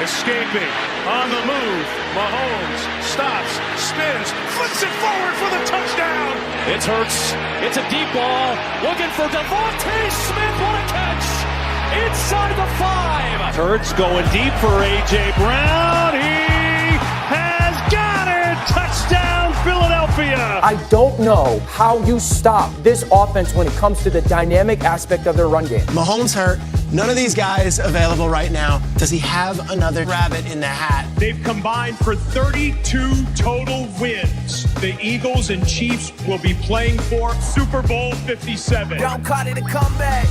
Escaping, on the move, Mahomes stops, spins, flips it forward for the touchdown. It's Hurts, it's a deep ball, looking for Devontae Smith, what a catch! Inside the 5. Hurts going deep for A.J. Brown, he has got it! Touchdown, Philadelphia! I don't know how you stop this offense when it comes to the dynamic aspect of their run game. Mahomes hurt. None of these guys available right now. Does he have another rabbit in the hat? They've combined for 32 total wins. The Eagles and Chiefs will be playing for Super Bowl 57. Don't call it a comeback.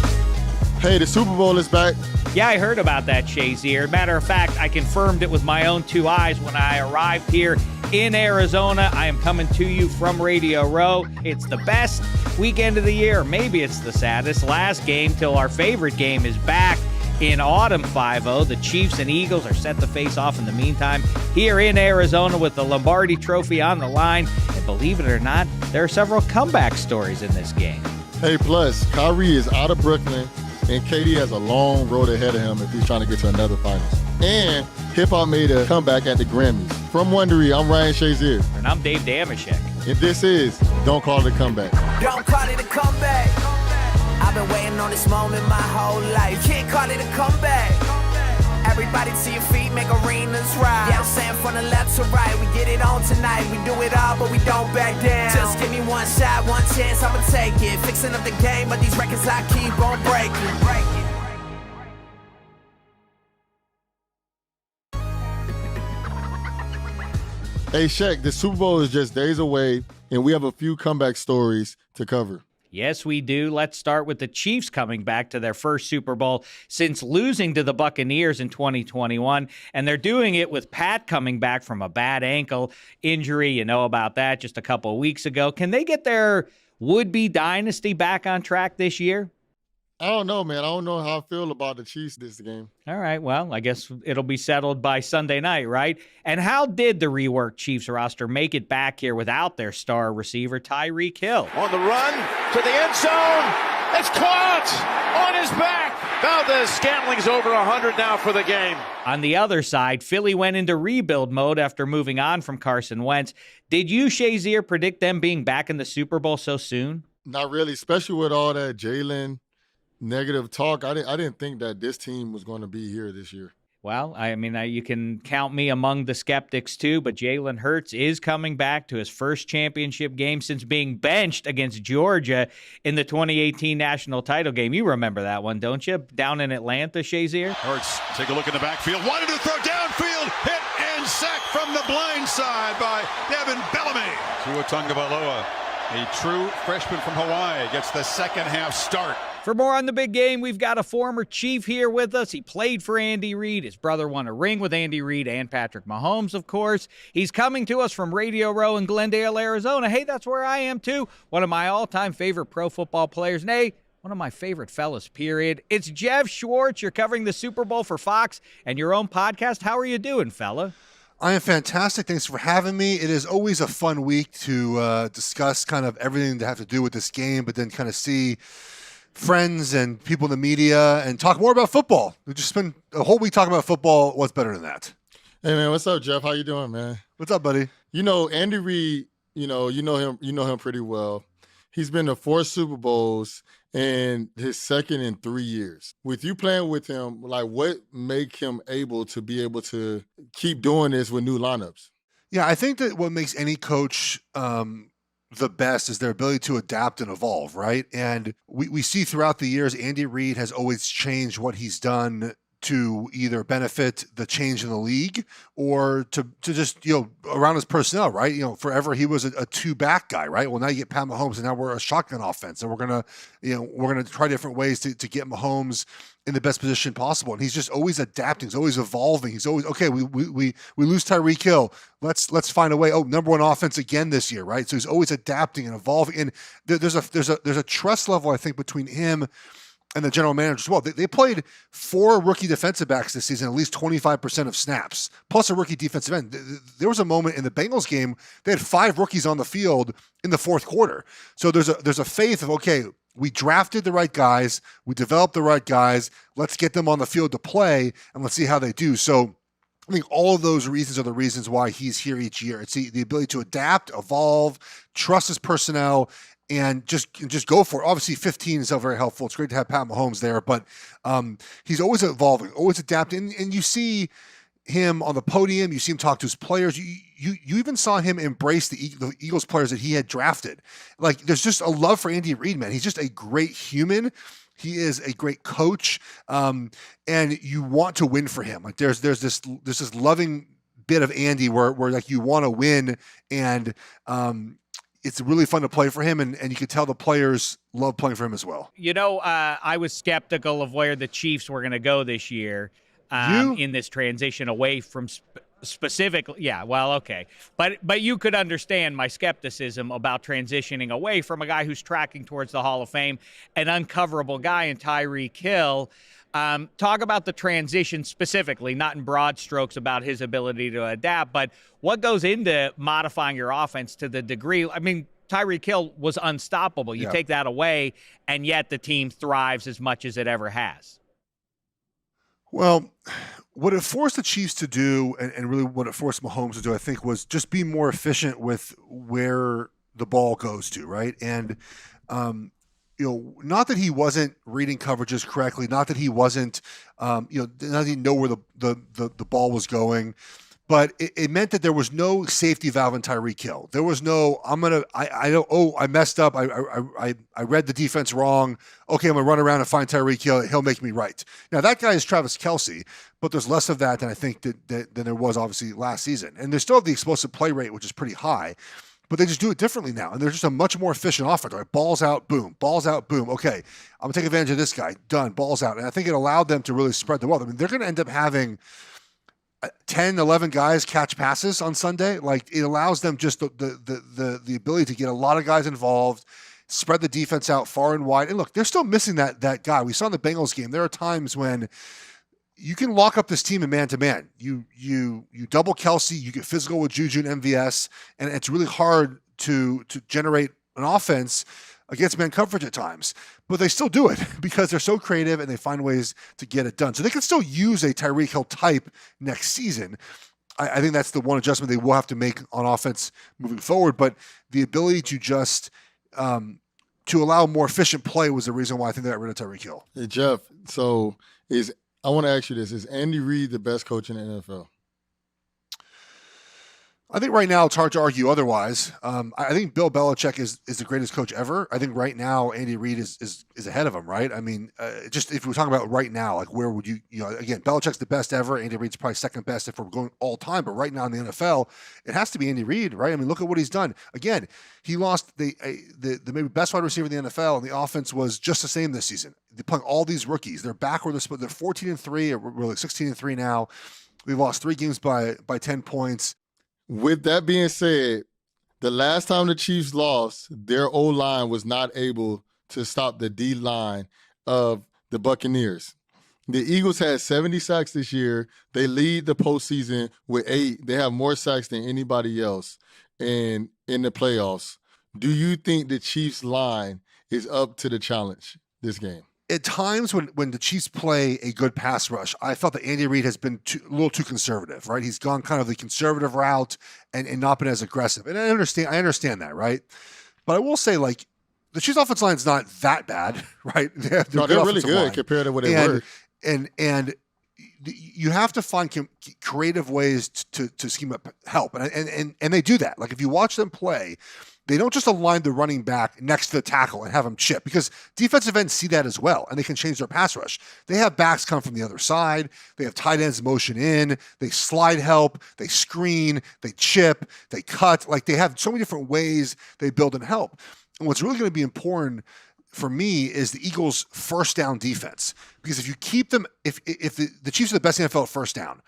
Hey, the Super Bowl is back. Yeah, I heard about that, Shazier. Matter of fact, I confirmed it with my own 2 eyes when I arrived here in Arizona. I am coming to you from Radio Row. It's the best weekend of the year. Maybe it's the saddest. Last game till our favorite game is back in autumn 5-0. The Chiefs and Eagles are set to face off in the meantime here in Arizona with the Lombardi Trophy on the line. And believe it or not, there are several comeback stories in this game. Hey, plus, Kyrie is out of Brooklyn, and KD has a long road ahead of him if he's trying to get to another finals. And hip-hop made a comeback at the Grammys. From Wondery, I'm Ryan Shazier. And I'm Dave Damashek. And this is Don't Call It a Comeback. Don't call it a comeback. I've been waiting on this moment my whole life. Can't call it a comeback. Everybody to your feet, make arenas ride. Yeah, I'm saying from the left to right, we get it on tonight. We do it all, but we don't back down. Just give me one shot, one chance, I'ma take it. Fixing up the game, but these records I keep on breaking. Hey, Shek, the Super Bowl is just days away, and we have a few comeback stories to cover. Yes, we do. Let's start with the Chiefs coming back to their first Super Bowl since losing to the Buccaneers in 2021. And they're doing it with Pat coming back from a bad ankle injury. You know about that just a couple of weeks ago. Can they get their would-be dynasty back on track this year? I don't know, man. I don't know how I feel about the Chiefs this game. All right, well, I guess it'll be settled by Sunday night, right? And how did the reworked Chiefs roster make it back here without their star receiver, Tyreek Hill? On the run to the end zone. It's caught on his back. Valdez-Scantling's over 100 now for the game. On the other side, Philly went into rebuild mode after moving on from Carson Wentz. Did you, Shazier, predict them being back in the Super Bowl so soon? Not really, especially with all that Jalen negative talk. I didn't think that this team was going to be here this year. Well, I mean, you can count me among the skeptics too, but Jalen Hurts is coming back to his first championship game since being benched against Georgia in the 2018 national title game. You remember that one, don't you? Down in Atlanta, Shazier? Hurts, take a look in the backfield. Wanted to throw downfield. Hit and sack from the blind side by Devin Bellamy. Tua Tagovailoa, a true freshman from Hawaii, gets the second half start. For more on the big game, we've got a former Chief here with us. He played for Andy Reid. His brother won a ring with Andy Reid and Patrick Mahomes, of course. He's coming to us from Radio Row in Glendale, Arizona. Hey, that's where I am, too. One of my all-time favorite pro football players. Nay, one of my favorite fellas, period. It's Geoff Schwartz. You're covering the Super Bowl for Fox and your own podcast. How are you doing, fella? I am fantastic. Thanks for having me. It is always a fun week to discuss kind of everything that have to do with this game, but then kind of see friends and people in the media and talk more about football. We just spend a whole week talking about football. What's better than that? Hey, man, what's up, Geoff? How you doing, man? What's up, buddy? You know, Andy Reid, you know him pretty well. He's been to 4 Super Bowls and his second in 3 years. With you playing with him, like, what make him able to keep doing this with new lineups? Yeah, I think that what makes any coach the best is their ability to adapt and evolve, right? And we see throughout the years, Andy Reid has always changed what he's done to either benefit the change in the league or to just, around his personnel, right? Forever he was a 2-back guy, right? Well, now you get Pat Mahomes and now we're a shotgun offense and we're going to try different ways to get Mahomes in the best position possible. And he's just always adapting. He's always evolving. He's always, okay, we lose Tyreek Hill. Let's find a way. Oh, number 1 offense again this year, right? So he's always adapting and evolving. And there's a trust level, I think, between him and the general manager as well. They played 4 rookie defensive backs this season, at least 25% of snaps, plus a rookie defensive end. There was a moment in the Bengals game, they had 5 rookies on the field in the fourth quarter. So there's a faith of, okay, we drafted the right guys, we developed the right guys, let's get them on the field to play, and let's see how they do. So I think all of those reasons are the reasons why he's here each year. It's the ability to adapt, evolve, trust his personnel, and just go for it. Obviously, 15 is still very helpful. It's great to have Pat Mahomes there, but he's always evolving, always adapting. And you see him on the podium. You see him talk to his players. You even saw him embrace the Eagles players that he had drafted. Like, there's just a love for Andy Reid, man. He's just a great human. He is a great coach, and you want to win for him. Like, there's this loving bit of Andy where like you want to win, and it's really fun to play for him, and you could tell the players love playing for him as well. You know, I was skeptical of where the Chiefs were going to go this year in this transition away from specifically. Yeah, well, okay. But you could understand my skepticism about transitioning away from a guy who's tracking towards the Hall of Fame, an uncoverable guy in Tyreek Hill. Talk about the transition specifically, not in broad strokes about his ability to adapt, but what goes into modifying your offense to the degree. I mean, Tyreek Hill was unstoppable. You take that away, and yet the team thrives as much as it ever has. Well, what it forced the Chiefs to do, and really what it forced Mahomes to do, I think, was just be more efficient with where the ball goes to, right? And, not that he wasn't reading coverages correctly, not that he wasn't, not that he know where the ball was going, but it meant that there was no safety valve in Tyreek Hill. There was no, I messed up. I read the defense wrong. Okay, I'm going to run around and find Tyreek Hill. He'll make me right. Now, that guy is Travis Kelce, but there's less of that than I think than there was obviously last season. And they still have the explosive play rate, which is pretty high, but they just do it differently now. And they're just a much more efficient offense. Right? Balls out, boom. Balls out, boom. Okay, I'm going to take advantage of this guy. Done. Balls out. And I think it allowed them to really spread the wealth. I mean, they're going to end up having 10, 11 guys catch passes on Sunday. Like, it allows them just the ability to get a lot of guys involved, spread the defense out far and wide. And look, they're still missing that guy. We saw in the Bengals game, there are times when you can lock up this team in man-to-man. You double Kelce, you get physical with Juju and MVS, and it's really hard to generate an offense against man coverage at times. But they still do it because they're so creative and they find ways to get it done. So they can still use a Tyreek Hill type next season. I think that's the one adjustment they will have to make on offense moving forward. But the ability to just to allow more efficient play was the reason why I think they got rid of Tyreek Hill. Hey, Geoff, I want to ask you this. Is Andy Reid the best coach in the NFL? I think right now it's hard to argue otherwise. I think Bill Belichick is the greatest coach ever. I think right now Andy Reid is ahead of him, right? I mean, just if we're talking about right now, like where would you again, Belichick's the best ever. Andy Reid's probably second best if we're going all time. But right now in the NFL, it has to be Andy Reid, right? I mean, look at what he's done. Again, he lost the maybe best wide receiver in the NFL, and the offense was just the same this season. They're playing all these rookies. They're backward. They're 14-3, or really 16-3 now. We've lost 3 games by 10 points. With that being said, the last time the Chiefs lost, their O-line was not able to stop the D-line of the Buccaneers. The Eagles had 70 sacks this year. They lead the postseason with 8. They have more sacks than anybody else in the playoffs. Do you think the Chiefs' line is up to the challenge this game? At times when the Chiefs play a good pass rush, I felt that Andy Reid has been a little too conservative, right? He's gone kind of the conservative route and not been as aggressive. And I understand that, right? But I will say, like, the Chiefs' offensive line is not that bad, right? They're really good line compared to what they were. And you have to find creative ways to scheme up help. And they do that. Like, if you watch them play, they don't just align the running back next to the tackle and have him chip, because defensive ends see that as well, and they can change their pass rush. They have backs come from the other side. They have tight ends motion in. They slide help. They screen. They chip. They cut. Like, they have so many different ways they build and help. And what's really going to be important for me is the Eagles' first down defense, because if you keep them, if the Chiefs are the best in the NFL at first down,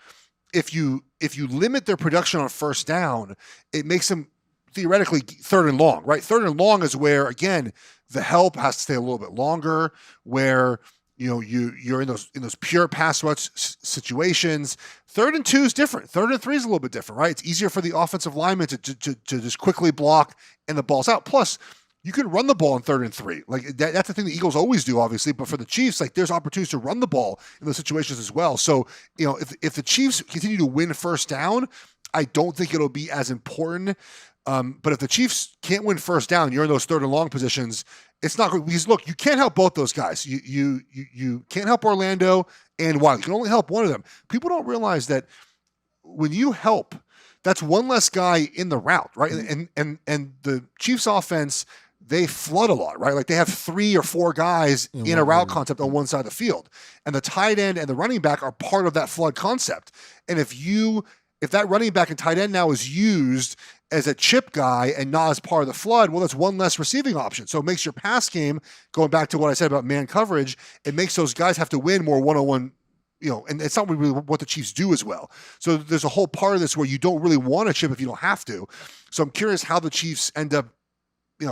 if you limit their production on first down, it makes them theoretically third and long, right? Third and long is where, again, the help has to stay a little bit longer, where you're in those pure pass rush situations. 3rd and 2 is different. 3rd and 3 is a little bit different, right? It's easier for the offensive lineman to just quickly block and the ball's out. Plus, you can run the ball in 3rd and 3. Like that's the thing the Eagles always do, obviously. But for the Chiefs, like there's opportunities to run the ball in those situations as well. So, if the Chiefs continue to win first down, I don't think it'll be as important. But if the Chiefs can't win first down, you're in those 3rd and long positions. It's not good because look, you can't help both those guys. You can't help Orlando and Wiley. You can only help one of them. People don't realize that when you help, that's one less guy in the route, right? And the Chiefs offense, they flood a lot, right? Like they have 3 or 4 guys in a route concept on one side of the field. And the tight end and the running back are part of that flood concept. And if that running back and tight end now is used as a chip guy and not as part of the flood, well, that's one less receiving option. So it makes your pass game, going back to what I said about man coverage, it makes those guys have to win more one-on-one, and it's not really what the Chiefs do as well. So there's a whole part of this where you don't really want to chip if you don't have to. So I'm curious how the Chiefs end up,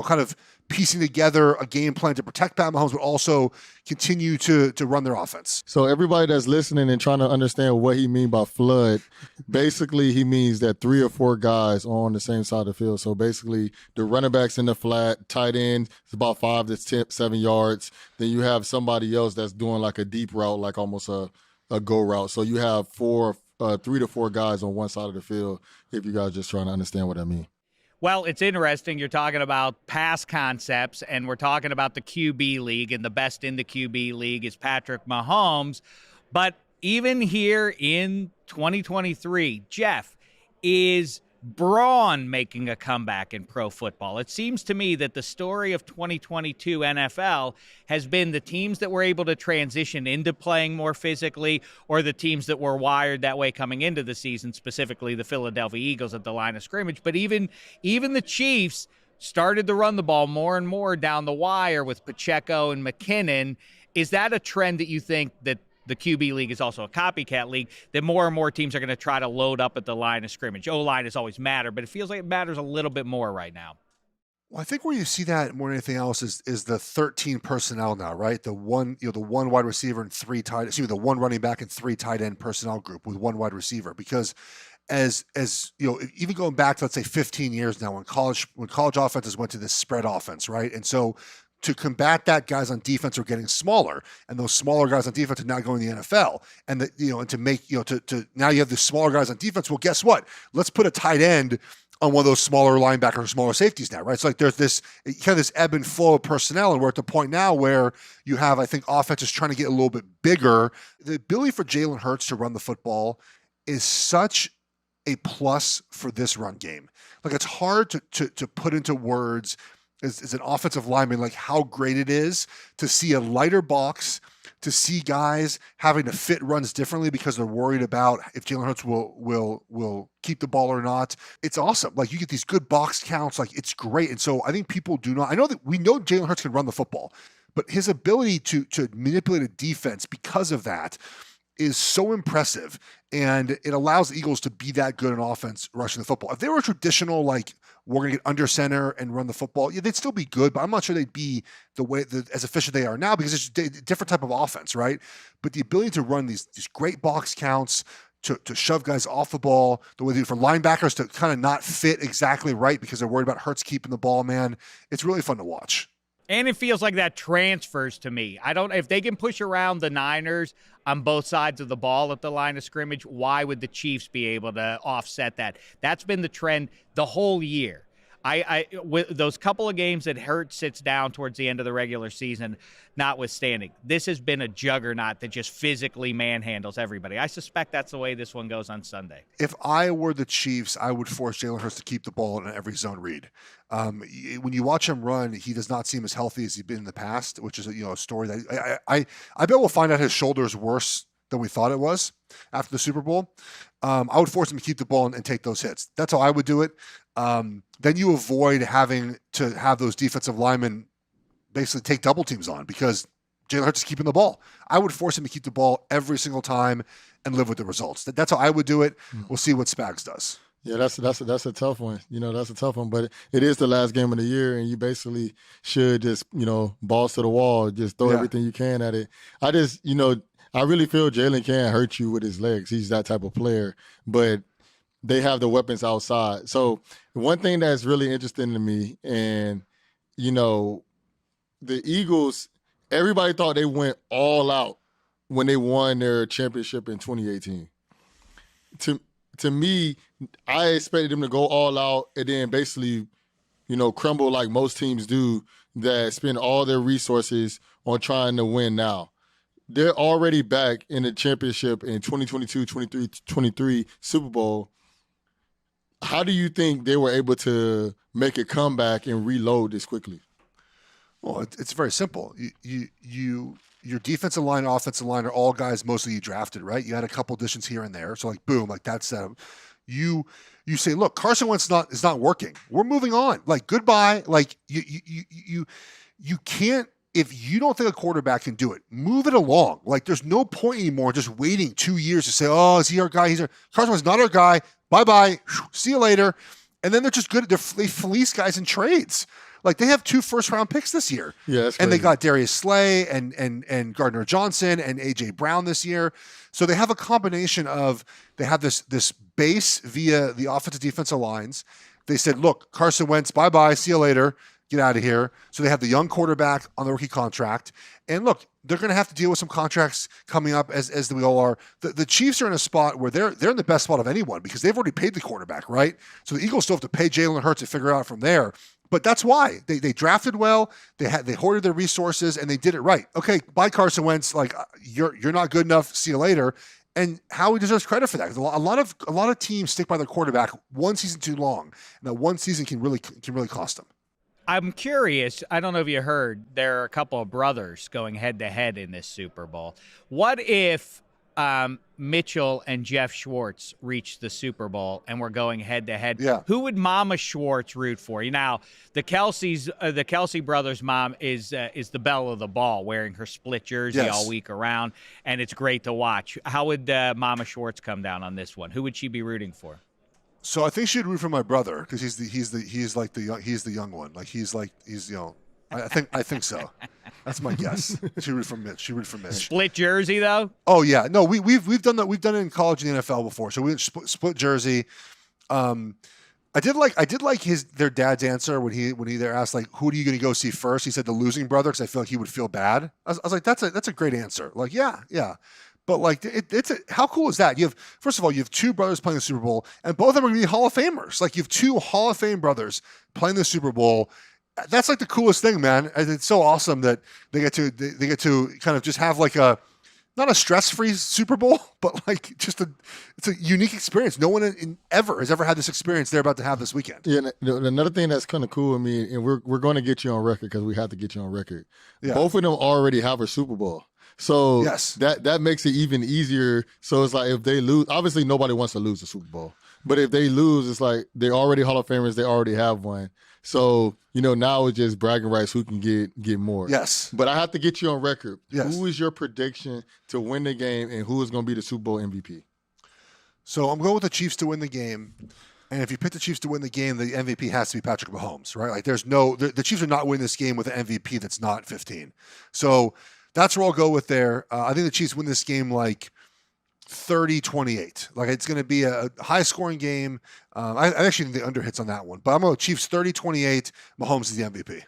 kind of piecing together a game plan to protect Pat Mahomes, but also continue to run their offense. So everybody that's listening and trying to understand what he means by flood, basically he means that 3 or 4 guys are on the same side of the field. So basically the running backs in the flat, tight end is about 5 to 7 yards. Then you have somebody else that's doing like a deep route, like almost a go route. So you have 3 to 4 guys on one side of the field, if you guys just trying to understand what I mean. Well, it's interesting. You're talking about pass concepts, and we're talking about the QB league, and the best in the QB league is Patrick Mahomes. But even here in 2023, Geoff, is Braun making a comeback in pro football? It seems to me that the story of 2022 NFL has been the teams that were able to transition into playing more physically, or the teams that were wired that way coming into the season, specifically the Philadelphia Eagles at the line of scrimmage. But even the Chiefs started to run the ball more and more down the wire with Pacheco and McKinnon. Is that a trend that you think that the QB league is also a copycat league, that more and more teams are going to try to load up at the line of scrimmage? O-line has always mattered, but it feels like it matters a little bit more right now. Well, I think where you see that more than anything else is the 13 personnel now, right? The one wide receiver and 3 tight, the one running back and 3 tight end personnel group with 1 wide receiver. Because as even going back to, let's say, 15 years now, when college offenses went to this spread offense, right? And so to combat that, guys on defense are getting smaller, and those smaller guys on defense are now going to the NFL. And and to make to now you have the smaller guys on defense. Well, guess what? Let's put a tight end on one of those smaller linebackers, smaller safeties now, right? So like there's this kind of this ebb and flow of personnel, and we're at the point now where you have, I think, offenses trying to get a little bit bigger. The ability for Jalen Hurts to run the football is such a plus for this run game. Like it's hard to put into words as an offensive lineman, like how great it is to see a lighter box, to see guys having to fit runs differently because they're worried about if Jalen Hurts will keep the ball or not. It's awesome. Like you get these good box counts, like it's great. And so I think people do not, we know Jalen Hurts can run the football, but his ability to manipulate a defense because of that is so impressive. And it allows the Eagles to be that good in offense rushing the football. If they were a traditional, like, we're going to get under center and run the football, yeah, they'd still be good, but I'm not sure they'd be as efficient they are now, because it's a different type of offense, right? But the ability to run these great box counts, to shove guys off the ball, the way they do for linebackers to kind of not fit exactly right because they're worried about Hurts keeping the ball, man, it's really fun to watch. And it feels like that transfers to me. If they can push around the Niners on both sides of the ball at the line of scrimmage, why would the Chiefs be able to offset that? That's been the trend the whole year. With those couple of games that Hurts sits down towards the end of the regular season, notwithstanding, this has been a juggernaut that just physically manhandles everybody. I suspect that's the way this one goes on Sunday. If I were the Chiefs, I would force Jalen Hurts to keep the ball in every zone read. When you watch him run, he does not seem as healthy as he's been in the past, which is a story that I bet we'll find out his shoulder is worse than we thought it was after the Super Bowl. I would force him to keep the ball and take those hits. That's how I would do it. Then you avoid having to have those defensive linemen basically take double teams on, because Jalen Hurts is keeping the ball. I would force him to keep the ball every single time and live with the results. That's how I would do it. We'll see what Spags does. Yeah, that's a tough one. That's a tough one. But it is the last game of the year, and you basically should just, balls to the wall, just throw everything you can at it. I really feel Jalen can hurt you with his legs. He's that type of player. But they have the weapons outside. So one thing that's really interesting to me, and, the Eagles, everybody thought they went all out when they won their championship in 2018. To me, I expected them to go all out and then basically, crumble like most teams do that spend all their resources on trying to win now. They're already back in the championship in 2022, 23 Super Bowl. How do you think they were able to make a comeback and reload this quickly? Well, it's very simple. Your defensive line, offensive line are all guys mostly you drafted, right? You had a couple additions here and there, so like boom, like that's you say, look, Carson Wentz is not working. We're moving on. Like goodbye. Like you can't. If you don't think a quarterback can do it, move it along. Like there's no point anymore just waiting 2 years to say, oh, is he our guy? Carson Wentz not our guy. Bye-bye. See you later. And then they're just good. They fleece guys in trades. Like they have 2 first-round picks this year. Yeah, that's and crazy. They got Darius Slay and Gardner Johnson and A.J. Brown this year. So they have a combination of they have this base via the offensive defensive lines. They said, look, Carson Wentz, bye-bye. See you later. Get out of here. So they have the young quarterback on the rookie contract. And look, they're going to have to deal with some contracts coming up as we all are. The Chiefs are in a spot where they're in the best spot of anyone because they've already paid the quarterback, right? So the Eagles still have to pay Jalen Hurts to figure out from there. But that's why they drafted well. They hoarded their resources and they did it right. Okay, bye Carson Wentz. Like you're not good enough. See you later. And Howie deserves credit for that. A lot of teams stick by their quarterback one season too long. And that one season can really cost them. I'm curious. I don't know if you heard, there are a couple of brothers going head-to-head in this Super Bowl. What if Mitchell and Geoff Schwartz reached the Super Bowl and were going head-to-head? Yeah. Who would Mama Schwartz root for? Now, the Kelce brothers' mom is the belle of the ball, wearing her split jersey all week around, and it's great to watch. How would Mama Schwartz come down on this one? Who would she be rooting for? So I think she'd root for my brother because he's the young one. Like he's I think so. That's my guess. She root for Mitch. Split jersey though? Oh yeah. No, we've done that. We've done it in college and the NFL before. So we split jersey. I did like their dad's answer when he there asked like, who are you going to go see first? He said the losing brother because I feel like he would feel bad. I was like, that's a great answer. Like yeah. But like how cool is that? First of all, you have 2 brothers playing the Super Bowl, and both of them are going to be Hall of Famers. Like you have 2 Hall of Fame brothers playing the Super Bowl. That's like the coolest thing, man. And it's so awesome that they get to kind of just have like not a stress-free Super Bowl, but like it's a unique experience. No one has ever had this experience they're about to have this weekend. Yeah, another thing that's kind of cool with me, and we're going to get you on record because we have to get you on record. Yeah. Both of them already have a Super Bowl. So yes. that makes it even easier. So it's like if they lose, obviously nobody wants to lose the Super Bowl. But if they lose, it's like they're already Hall of Famers. They already have one. So, now it's just bragging rights who can get more. Yes. But I have to get you on record. Yes. Who is your prediction to win the game and who is going to be the Super Bowl MVP? So I'm going with the Chiefs to win the game. And if you pick the Chiefs to win the game, the MVP has to be Patrick Mahomes, right? Like the Chiefs are not winning this game with an MVP that's not 15. So that's where I'll go with there. I think the Chiefs win this game like 30-28. Like it's going to be a high-scoring game. I actually think the under hits on that one. But I'm going to Chiefs 30-28. Mahomes is the MVP.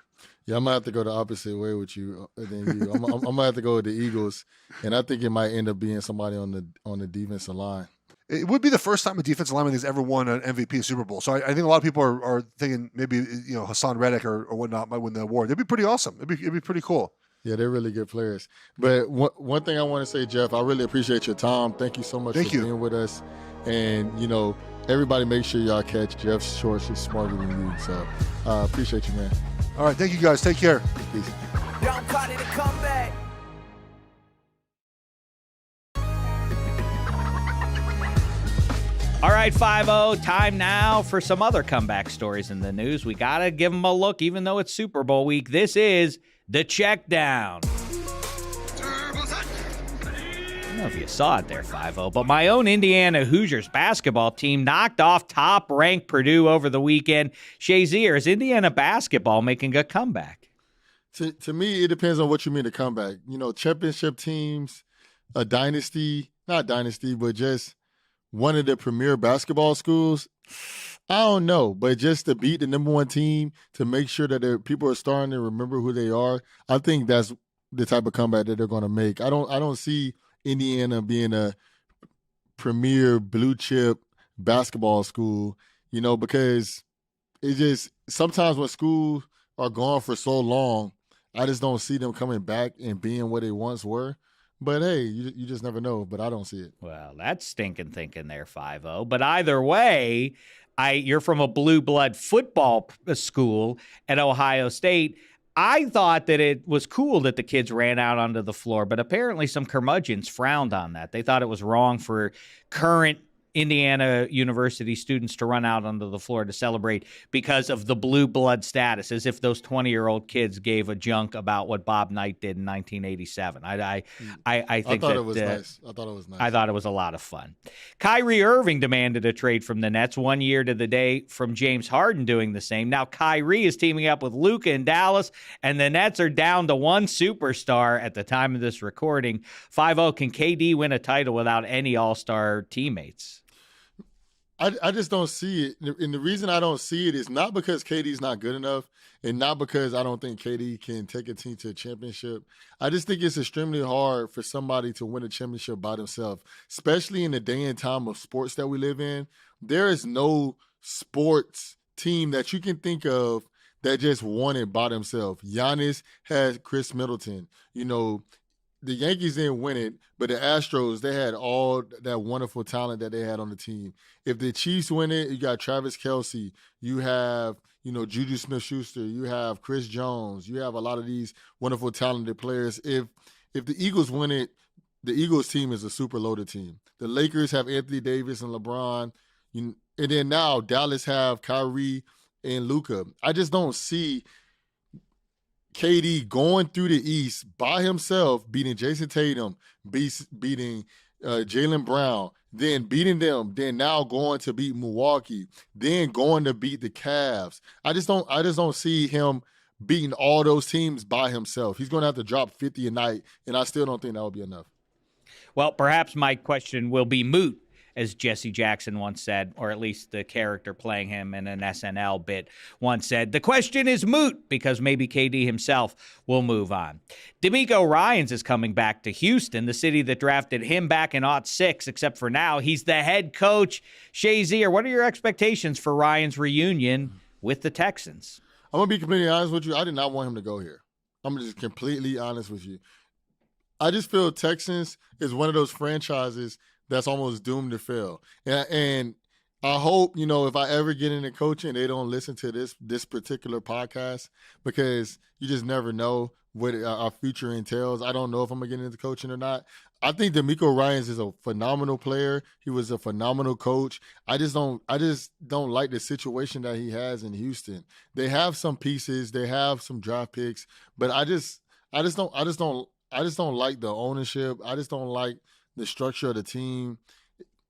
Yeah, I'm going to have to go the opposite way with you than you. I'm going to have to go with the Eagles, and I think it might end up being somebody on the defensive line. It would be the first time a defensive lineman has ever won an MVP Super Bowl. So I think a lot of people are thinking maybe Hassan Reddick or whatnot might win the award. It'd be pretty awesome. It'd be pretty cool. Yeah, they're really good players. But one thing I want to say, Geoff, I really appreciate your time. Thank you so much for being with us. And, everybody make sure y'all catch Geoff Schwartz is smarter than you. So appreciate you, man. All right, thank you guys. Take care. Peace. Don't call it a comeback. All right, 5-0, time now for some other comeback stories in the news. We got to give them a look, even though it's Super Bowl week. This is the check down. I don't know if you saw it there, 5-0, but my own Indiana Hoosiers basketball team knocked off top-ranked Purdue over the weekend. Shazier, is Indiana basketball making a comeback? To me, it depends on what you mean a comeback. Championship teams, a dynasty, not dynasty, but just one of the premier basketball schools, I don't know. But just to beat the number one team, to make sure that people are starting to remember who they are, I think that's the type of comeback that they're going to make. I don't see Indiana being a premier blue chip basketball school, because it just sometimes when schools are gone for so long, I just don't see them coming back and being what they once were. But hey, you just never know. But I don't see it. Well, that's stinking thinking there, 5-0. But either way, you're from a blue blood football school at Ohio State. I thought that it was cool that the kids ran out onto the floor, but apparently some curmudgeons frowned on that. They thought it was wrong for current Indiana University students to run out onto the floor to celebrate because of the blue blood status, as if those 20-year-old kids gave a junk about what Bob Knight did in 1987. I thought it was nice. I thought it was nice. I thought it was a lot of fun. Kyrie Irving demanded a trade from the Nets 1 year to the day from James Harden doing the same. Now Kyrie is teaming up with Luka in Dallas, and the Nets are down to one superstar at the time of this recording. 5-0, can KD win a title without any all-star teammates? I just don't see it. And the reason I don't see it is not because KD's not good enough and not because I don't think KD can take a team to a championship. I just think it's extremely hard for somebody to win a championship by themselves, especially in the day and time of sports that we live in. There is no sports team that you can think of that just won it by themselves. Giannis has Chris Middleton. The Yankees didn't win it, but the Astros, they had all that wonderful talent that they had on the team. If the Chiefs win it, you got Travis Kelce. You have, Juju Smith-Schuster. You have Chris Jones. You have a lot of these wonderful, talented players. If the Eagles win it, the Eagles team is a super loaded team. The Lakers have Anthony Davis and LeBron. And then now Dallas have Kyrie and Luka. I just don't see KD going through the East by himself, beating Jason Tatum, beating Jaylen Brown, then beating them, then now going to beat Milwaukee, then going to beat the Cavs. I just don't see him beating all those teams by himself. He's going to have to drop 50 a night, and I still don't think that will be enough. Well, perhaps my question will be moot, as Jesse Jackson once said, or at least the character playing him in an SNL bit once said. The question is moot because maybe KD himself will move on. DeMeco Ryans is coming back to Houston, the city that drafted him back in 2006, except for now he's the head coach. Shazier, what are your expectations for Ryans' reunion with the Texans? I'm going to be completely honest with you. I did not want him to go here. I'm just completely honest with you. I just feel Texans is one of those franchises that's almost doomed to fail. And I hope, if I ever get into coaching, they don't listen to this particular podcast because you just never know what our future entails. I don't know if I'm going to get into coaching or not. I think DeMeco Ryans is a phenomenal player. He was a phenomenal coach. I just don't like the situation that he has in Houston. They have some pieces, they have some draft picks, but I just don't like the ownership. I just don't like the structure of the team,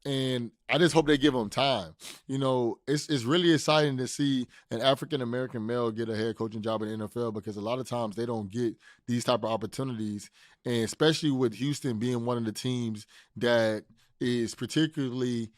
and I just hope they give him time. It's really exciting to see an African-American male get a head coaching job in the NFL because a lot of times they don't get these type of opportunities, and especially with Houston being one of the teams that is particularly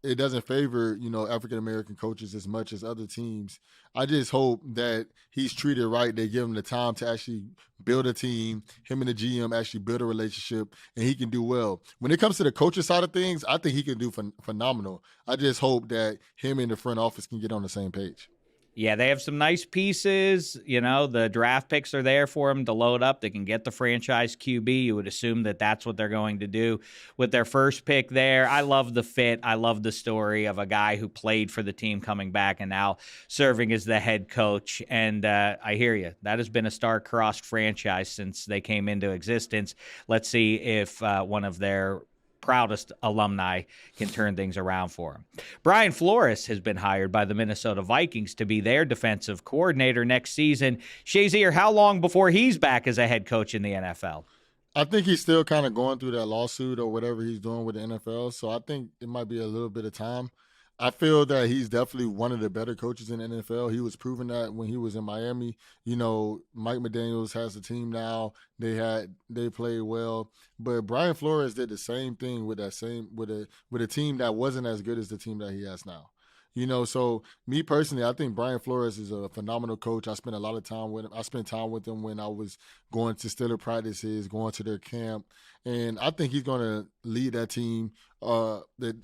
it doesn't favor, African-American coaches as much as other teams. I just hope that he's treated right. They give him the time to actually build a team, him and the GM actually build a relationship, and he can do well. When it comes to the coaching side of things, I think he can do phenomenal. I just hope that him and the front office can get on the same page. Yeah, they have some nice pieces. The draft picks are there for them to load up. They can get the franchise QB. You would assume that that's what they're going to do with their first pick there. I love the fit. I love the story of a guy who played for the team coming back and now serving as the head coach. And I hear you. That has been a star-crossed franchise since they came into existence. Let's see if one of their proudest alumni can turn things around for him. Brian Flores has been hired by the Minnesota Vikings to be their defensive coordinator next season. Shazier, how long before he's back as a head coach in the NFL? I think he's still kind of going through that lawsuit or whatever he's doing with the NFL, so I think it might be a little bit of time. I feel that he's definitely one of the better coaches in the NFL. He was proving that when he was in Miami. You know, Mike McDaniels has a team now. They played well, but Brian Flores did the same thing with a team that wasn't as good as the team that he has now. You know, so me personally, I think Brian Flores is a phenomenal coach. I spent a lot of time with him. I spent time with him when I was going to Steeler practices, going to their camp, and I think he's going to lead that team,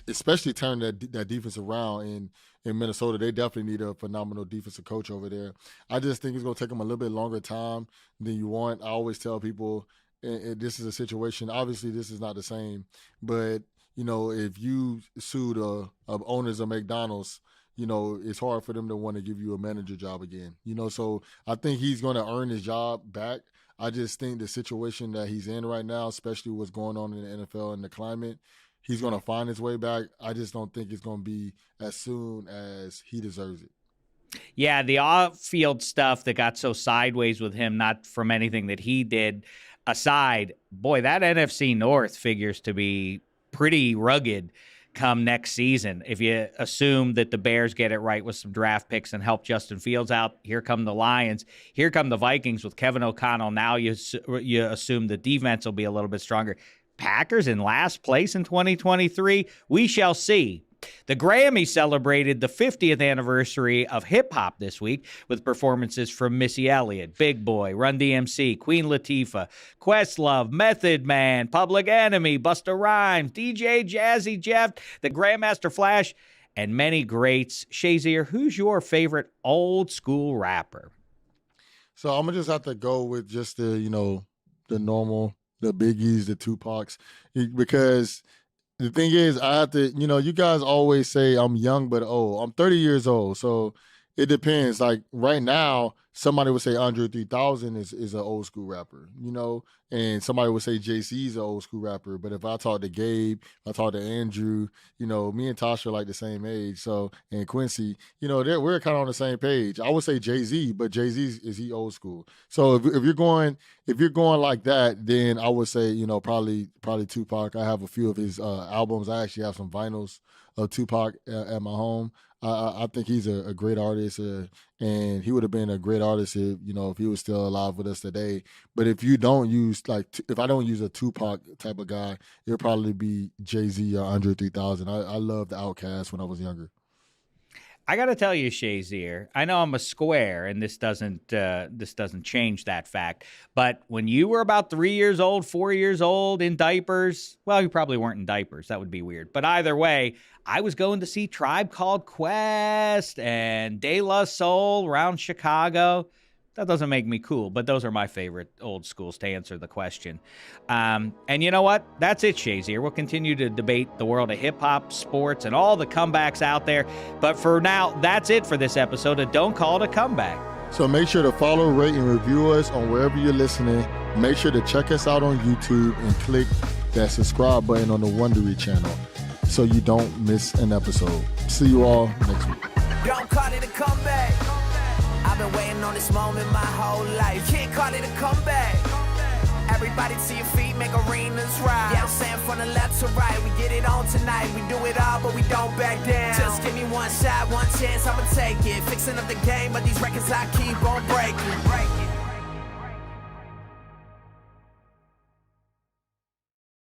especially turn that defense around in Minnesota. They definitely need a phenomenal defensive coach over there. I just think it's going to take them a little bit longer time than you want. I always tell people, this is a situation. Obviously, this is not the same, but you know, if you sue the owners of McDonald's, you know, it's hard for them to want to give you a manager job again. You know, so I think he's going to earn his job back. I just think the situation that he's in right now, especially what's going on in the NFL and the climate, he's going to find his way back. I just don't think it's going to be as soon as he deserves it. Yeah, the off-field stuff that got so sideways with him, not from anything that he did aside, boy, that NFC North figures to be pretty rugged come next season. If you assume that the Bears get it right with some draft picks and help Justin Fields out, here come the Lions. Here come the Vikings with Kevin O'Connell. Now you assume the defense will be a little bit stronger. Packers in last place in 2023. We shall see. The Grammys celebrated the 50th anniversary of hip-hop this week with performances from Missy Elliott, Big Boy, Run DMC, Queen Latifah, Questlove, Method Man, Public Enemy, Busta Rhymes, DJ Jazzy Jeff, the Grandmaster Flash, and many greats. Shazier, who's your favorite old-school rapper? So I'm going to just have to go with just the normal, the Biggies, the Tupacs, because the thing is, I have to, you guys always say I'm young but old. I'm 30 years old, so it depends. Like right now, somebody would say Andre 3000 is an old school rapper, and somebody would say JC is an old school rapper. But if I talk to Gabe, I talk to Andrew, me and Tasha are like the same age. So, and Quincy, we're kind of on the same page. I would say Jay-Z, but Jay-Z is he old school? So if you're going like that, then I would say, probably Tupac. I have a few of his albums. I actually have some vinyls of Tupac at my home. I think he's a great artist, and he would have been a great artist if he was still alive with us today. But if you don't use if I don't use a Tupac type of guy, it'll probably be Jay-Z or Andre 3000. I loved Outkast when I was younger. I got to tell you, Shazier, I know I'm a square, and this doesn't change that fact. But when you were about 3 years old, 4 years old, in diapers, well, you probably weren't in diapers. That would be weird. But either way, I was going to see Tribe Called Quest and De La Soul around Chicago. That doesn't make me cool, but those are my favorite old schools to answer the question. And you know what? That's it, Shazier. We'll continue to debate the world of hip-hop, sports, and all the comebacks out there. But for now, that's it for this episode of Don't Call It a Comeback. So make sure to follow, rate, and review us on wherever you're listening. Make sure to check us out on YouTube and click that subscribe button on the Wondery channel so you don't miss an episode. See you all next week. Don't call it a comeback. I've been waiting on this moment my whole life. Can't call it a comeback. Everybody to your feet, make arenas rise. Yeah, I'm saying from the left to right, we get it on tonight. We do it all, but we don't back down. Just give me one shot, one chance, I'ma take it. Fixing up the game, but these records I keep on breaking.